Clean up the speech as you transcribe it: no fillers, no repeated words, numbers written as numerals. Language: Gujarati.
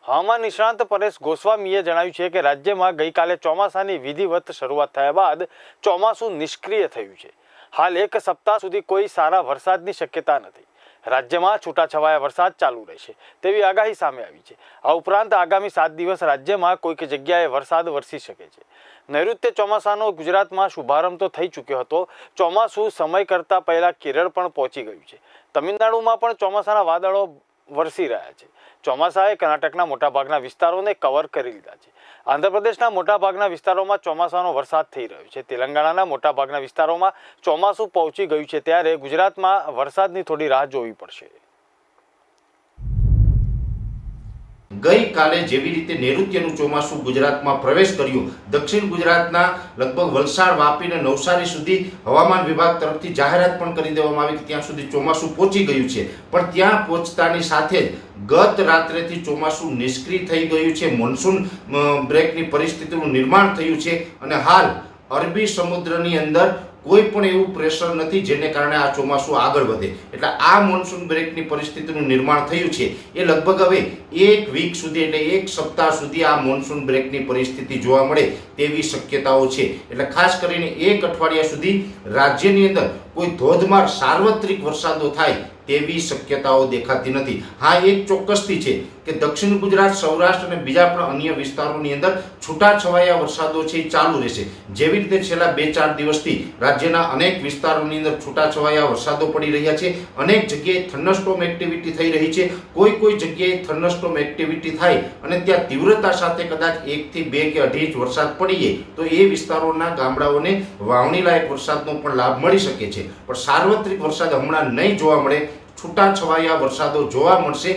હવામાન નિષ્ણાંત પરેશ ગોસ્વામીએ જણાવ્યું છે કે રાજ્યમાં ગઈકાલે ચોમાસાની વિધિવત શરૂઆત થયા બાદ ચોમાસું નિષ્ક્રિય થયું છે. હાલ એક સપ્તાહ સુધી કોઈ સારા વરસાદની શક્યતા નથી. રાજ્યમાં છૂટાછવાયા વરસાદ ચાલુ રહેશે તેવી આગાહી સામે આવી છે. આ ઉપરાંત આગામી 7 દિવસ રાજ્યમાં કોઈક જગ્યાએ વરસાદ વરસી શકે છે. નૈઋત્ય ચોમાસાનો ગુજરાતમાં શુભારંભ તો થઈ ચૂક્યો હતો. ચોમાસું સમય કરતાં પહેલા કેરળ પણ પહોંચી ગયું છે. તમિલનાડુમાં પણ ચોમાસાના વાદળો વરસી રહ્યા છે. ચોમાસાએ કર્ણાટકના મોટાભાગના વિસ્તારોને કવર કરી લીધા છે. આંધ્રપ્રદેશના મોટાભાગના વિસ્તારોમાં ચોમાસાનો વરસાદ થઈ રહ્યો છે. તેલંગાણાના મોટાભાગના વિસ્તારોમાં ચોમાસું પહોંચી ગયું છે. ત્યારે ગુજરાતમાં વરસાદની થોડી રાહ જોવી પડશે. ગઈકાલે જેવી રીતે નૈઋત્યનું ચોમાસું ગુજરાતમાં પ્રવેશ કર્યો, દક્ષિણ ગુજરાતના લગભગ વલસાડ, વાપી અને નવસારી સુધી હવામાન વિભાગ તરફથી જાહેરાત પણ કરી દેવામાં આવી કે ત્યાં સુધી ચોમાસું પહોંચી ગયું છે. પણ ત્યાં પહોંચતાની સાથે જ ગત રાત્રેથી ચોમાસું નિષ્ક્રિય થઈ ગયું છે. મોન્સૂન બ્રેકની પરિસ્થિતિનું નિર્માણ થયું છે અને હાલ અરબી સમુદ્રની અંદર કોઈ પણ એવું પ્રેશર નથી જેને કારણે આ ચોમાસું આગળ વધે. એટલે આ મોન્સૂન બ્રેકની પરિસ્થિતિનું નિર્માણ થયું છે એ લગભગ હવે એક વીક સુધી એટલે એક સપ્તાહ સુધી આ મોન્સૂન બ્રેકની પરિસ્થિતિ જોવા મળે તેવી શક્યતાઓ છે. એટલે ખાસ કરીને એક અઠવાડિયા સુધી રાજ્યની અંદર કોઈ ધોધમાર સાર્વત્રિક વરસાદો થાય તેવી શક્યતાઓ દેખાતી નથી. હા, એક ચોક્કસથી છે કે દક્ષિણ ગુજરાત, સૌરાષ્ટ્ર અને બીજા પણ અન્ય વિસ્તારોની અંદર છૂટાછવાયા વરસાદો છે એ ચાલુ રહેશે. જેવી રીતે છેલ્લા 2-4 દિવસથી રાજ્યના અનેક વિસ્તારોની અંદર છૂટાછવાયા વરસાદો પડી રહ્યા છે. અનેક જગ્યાએ થંડરસ્ટોર્મ એક્ટિવિટી થઈ રહી છે. કોઈ જગ્યાએ થંડરસ્ટોર્મ એક્ટિવિટી થાય અને ત્યાં તીવ્રતા સાથે કદાચ 1 થી 2 કે 2.5 ઇંચ વરસાદ પડી જાય તો એ વિસ્તારોના ગામડાઓને વાવણી લાયક વરસાદનો પણ લાભ મળી શકે છે. પણ સાર્વત્રિક વરસાદ હમણાં નહીં જોવા મળે, છૂટાછવાયા વરસાદો જોવા મળશે.